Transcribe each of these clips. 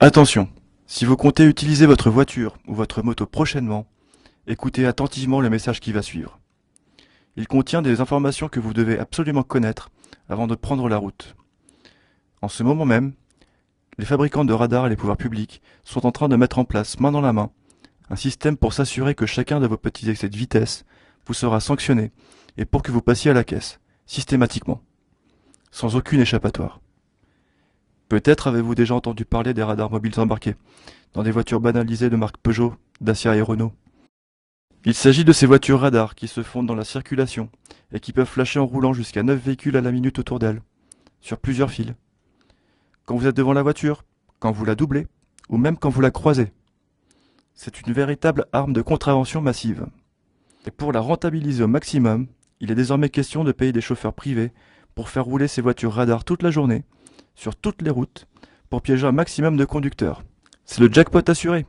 Attention, si vous comptez utiliser votre voiture ou votre moto prochainement, écoutez attentivement le message qui va suivre. Il contient des informations que vous devez absolument connaître avant de prendre la route. En ce moment même, les fabricants de radars et les pouvoirs publics sont en train de mettre en place, main dans la main, un système pour s'assurer que chacun de vos petits excès de vitesse vous sera sanctionné et pour que vous passiez à la caisse, systématiquement, sans aucune échappatoire. Peut-être avez-vous déjà entendu parler des radars mobiles embarqués dans des voitures banalisées de marque Peugeot, Dacia et Renault. Il s'agit de ces voitures radars qui se fondent dans la circulation et qui peuvent flasher en roulant jusqu'à 9 véhicules à la minute autour d'elles, sur plusieurs fils. Quand vous êtes devant la voiture, quand vous la doublez, ou même quand vous la croisez. C'est une véritable arme de contravention massive. Et pour la rentabiliser au maximum, il est désormais question de payer des chauffeurs privés pour faire rouler ces voitures radars toute la journée, sur toutes les routes, pour piéger un maximum de conducteurs. C'est le jackpot assuré.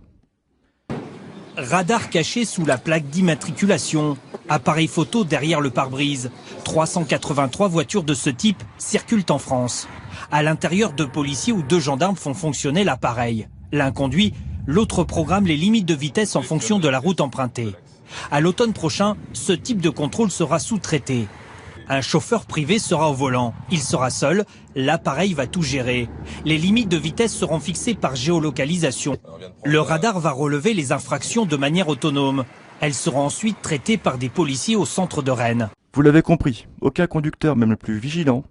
Radar caché sous la plaque d'immatriculation, appareil photo derrière le pare-brise. 383 voitures de ce type circulent en France. À l'intérieur, 2 policiers ou 2 gendarmes font fonctionner l'appareil. L'un conduit, l'autre programme les limites de vitesse en fonction de la route empruntée. À l'automne prochain, ce type de contrôle sera sous-traité. Un chauffeur privé sera au volant. Il sera seul. L'appareil va tout gérer. Les limites de vitesse seront fixées par géolocalisation. Le radar va relever les infractions de manière autonome. Elles seront ensuite traitées par des policiers au centre de Rennes. Vous l'avez compris, aucun conducteur, même le plus vigilant,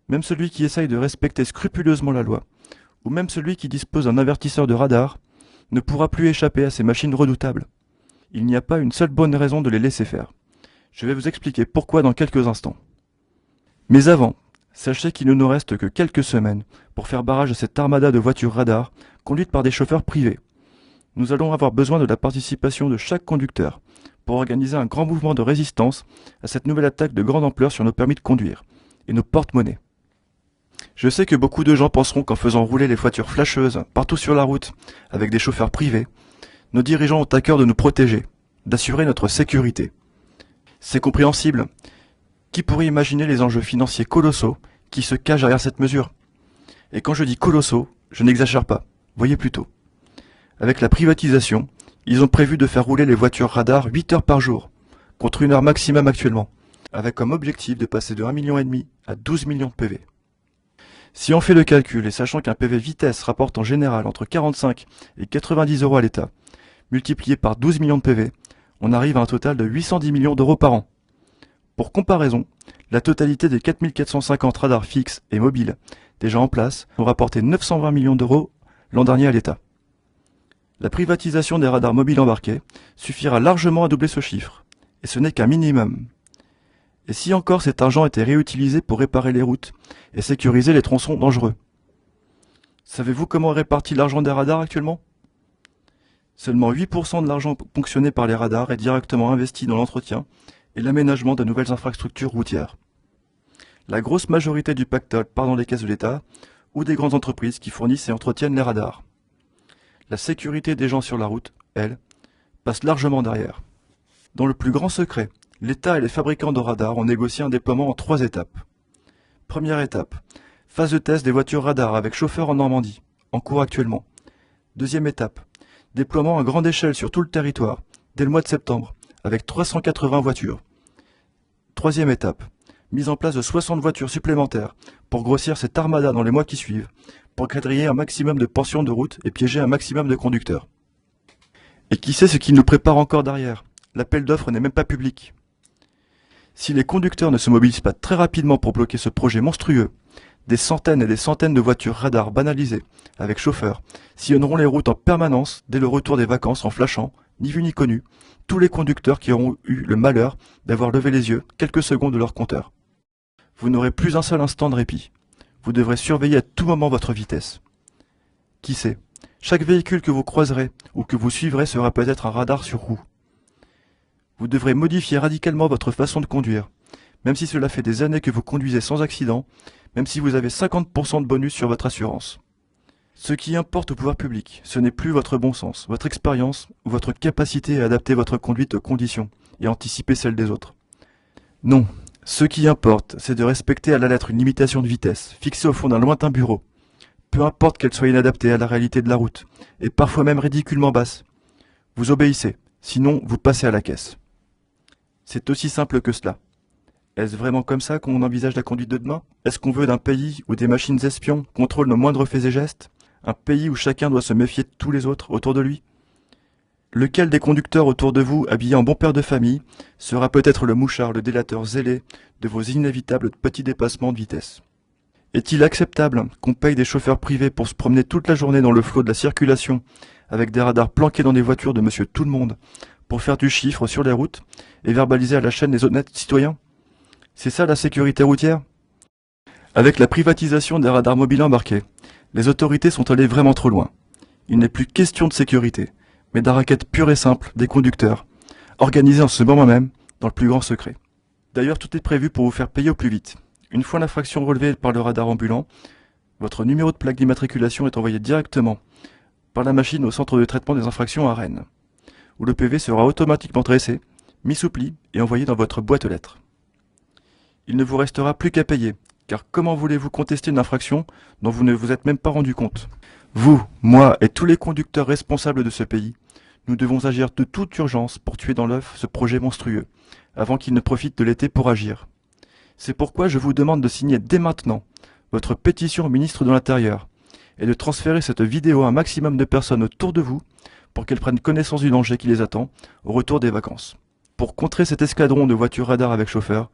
même celui qui essaye de respecter scrupuleusement la loi, ou même celui qui dispose d'un avertisseur de radar, ne pourra plus échapper à ces machines redoutables. Il n'y a pas une seule bonne raison de les laisser faire. Je vais vous expliquer pourquoi dans quelques instants. Mais avant, sachez qu'il ne nous reste que quelques semaines pour faire barrage à cette armada de voitures radars conduites par des chauffeurs privés. Nous allons avoir besoin de la participation de chaque conducteur pour organiser un grand mouvement de résistance à cette nouvelle attaque de grande ampleur sur nos permis de conduire et nos porte-monnaies. Je sais que beaucoup de gens penseront qu'en faisant rouler les voitures flasheuses partout sur la route avec des chauffeurs privés, nos dirigeants ont à cœur de nous protéger, d'assurer notre sécurité. C'est compréhensible. Qui pourrait imaginer les enjeux financiers colossaux qui se cachent derrière cette mesure? Et quand je dis colossaux, je n'exagère pas, voyez plutôt. Avec la privatisation, ils ont prévu de faire rouler les voitures radars 8 heures par jour, contre 1 heure maximum actuellement, avec comme objectif de passer de 1,5 million à 12 millions de PV. Si on fait le calcul et sachant qu'un PV vitesse rapporte en général entre 45 et 90 euros à l'État, multiplié par 12 millions de PV, on arrive à un total de 810 millions d'euros par an. Pour comparaison, la totalité des 4450 radars fixes et mobiles déjà en place ont rapporté 920 millions d'euros l'an dernier à l'État. La privatisation des radars mobiles embarqués suffira largement à doubler ce chiffre, et ce n'est qu'un minimum. Et si encore cet argent était réutilisé pour réparer les routes et sécuriser les tronçons dangereux? Savez-vous comment est réparti l'argent des radars actuellement? Seulement 8% de l'argent ponctionné par les radars est directement investi dans l'entretien et l'aménagement de nouvelles infrastructures routières. La grosse majorité du pactole part dans les caisses de l'État ou des grandes entreprises qui fournissent et entretiennent les radars. La sécurité des gens sur la route, elle, passe largement derrière. Dans le plus grand secret, l'État et les fabricants de radars ont négocié un déploiement en 3 étapes. Première étape, phase de test des voitures radars avec chauffeur en Normandie, en cours actuellement. Deuxième étape, déploiement à grande échelle sur tout le territoire, dès le mois de septembre, avec 380 voitures. Troisième étape, mise en place de 60 voitures supplémentaires pour grossir cette armada dans les mois qui suivent, pour quadriller un maximum de portions de route et piéger un maximum de conducteurs. Et qui sait ce qui nous prépare encore derrière? L'appel d'offres n'est même pas public. Si les conducteurs ne se mobilisent pas très rapidement pour bloquer ce projet monstrueux, des centaines et des centaines de voitures radars banalisées, avec chauffeurs, sillonneront les routes en permanence dès le retour des vacances en flashant, ni vu ni connu, tous les conducteurs qui auront eu le malheur d'avoir levé les yeux quelques secondes de leur compteur. Vous n'aurez plus un seul instant de répit. Vous devrez surveiller à tout moment votre vitesse. Qui sait, chaque véhicule que vous croiserez ou que vous suivrez sera peut-être un radar sur roue. Vous devrez modifier radicalement votre façon de conduire, même si cela fait des années que vous conduisez sans accident, même si vous avez 50% de bonus sur votre assurance. Ce qui importe au pouvoir public, ce n'est plus votre bon sens, votre expérience ou votre capacité à adapter votre conduite aux conditions et anticiper celles des autres. Non, ce qui importe, c'est de respecter à la lettre une limitation de vitesse, fixée au fond d'un lointain bureau, peu importe qu'elle soit inadaptée à la réalité de la route, et parfois même ridiculement basse. Vous obéissez, sinon vous passez à la caisse. C'est aussi simple que cela. Est-ce vraiment comme ça qu'on envisage la conduite de demain? Est-ce qu'on veut d'un pays où des machines espions contrôlent nos moindres faits et gestes? Un pays où chacun doit se méfier de tous les autres autour de lui? Lequel des conducteurs autour de vous, habillés en bon père de famille, sera peut-être le mouchard, le délateur zélé de vos inévitables petits dépassements de vitesse? Est-il acceptable qu'on paye des chauffeurs privés pour se promener toute la journée dans le flot de la circulation, avec des radars planqués dans les voitures de monsieur tout-le-monde, pour faire du chiffre sur les routes et verbaliser à la chaîne les honnêtes citoyens? C'est ça la sécurité routière? Avec la privatisation des radars mobiles embarqués, les autorités sont allées vraiment trop loin. Il n'est plus question de sécurité, mais d'un racket pur et simple des conducteurs, organisé en ce moment même, dans le plus grand secret. D'ailleurs, tout est prévu pour vous faire payer au plus vite. Une fois l'infraction relevée par le radar ambulant, votre numéro de plaque d'immatriculation est envoyé directement par la machine au centre de traitement des infractions à Rennes, où le PV sera automatiquement dressé, mis sous pli et envoyé dans votre boîte aux lettres. Il ne vous restera plus qu'à payer, car comment voulez-vous contester une infraction dont vous ne vous êtes même pas rendu compte? Vous, moi et tous les conducteurs responsables de ce pays, nous devons agir de toute urgence pour tuer dans l'œuf ce projet monstrueux, avant qu'il ne profite de l'été pour agir. C'est pourquoi je vous demande de signer dès maintenant votre pétition au ministre de l'Intérieur et de transférer cette vidéo à un maximum de personnes autour de vous pour qu'elles prennent connaissance du danger qui les attend au retour des vacances. Pour contrer cet escadron de voitures radar avec chauffeur,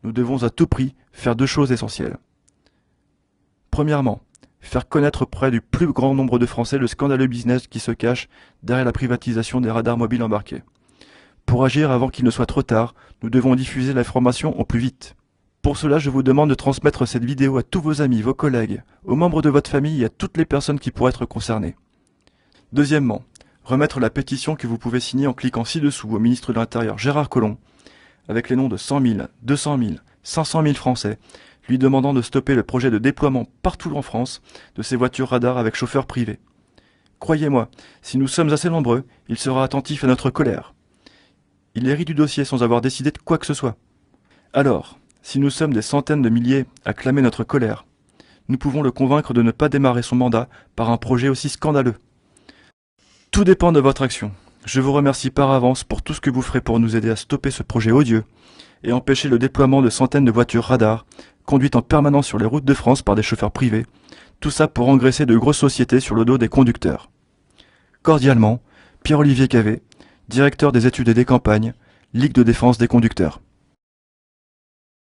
nous devons à tout prix faire deux choses essentielles. Premièrement, faire connaître auprès du plus grand nombre de Français le scandaleux business qui se cache derrière la privatisation des radars mobiles embarqués. Pour agir avant qu'il ne soit trop tard, nous devons diffuser l'information au plus vite. Pour cela, je vous demande de transmettre cette vidéo à tous vos amis, vos collègues, aux membres de votre famille et à toutes les personnes qui pourraient être concernées. Deuxièmement, remettre la pétition que vous pouvez signer en cliquant ci-dessous au ministre de l'Intérieur Gérard Collomb, avec les noms de 100 000, 200 000, 500 000 Français, lui demandant de stopper le projet de déploiement partout en France de ces voitures radars avec chauffeurs privés. Croyez-moi, si nous sommes assez nombreux, il sera attentif à notre colère. Il hérite du dossier sans avoir décidé de quoi que ce soit. Alors, si nous sommes des centaines de milliers à clamer notre colère, nous pouvons le convaincre de ne pas démarrer son mandat par un projet aussi scandaleux. Tout dépend de votre action. Je vous remercie par avance pour tout ce que vous ferez pour nous aider à stopper ce projet odieux et empêcher le déploiement de centaines de voitures radars conduites en permanence sur les routes de France par des chauffeurs privés, tout ça pour engraisser de grosses sociétés sur le dos des conducteurs. Cordialement, Pierre-Olivier Cavé, directeur des études et des campagnes, Ligue de défense des conducteurs.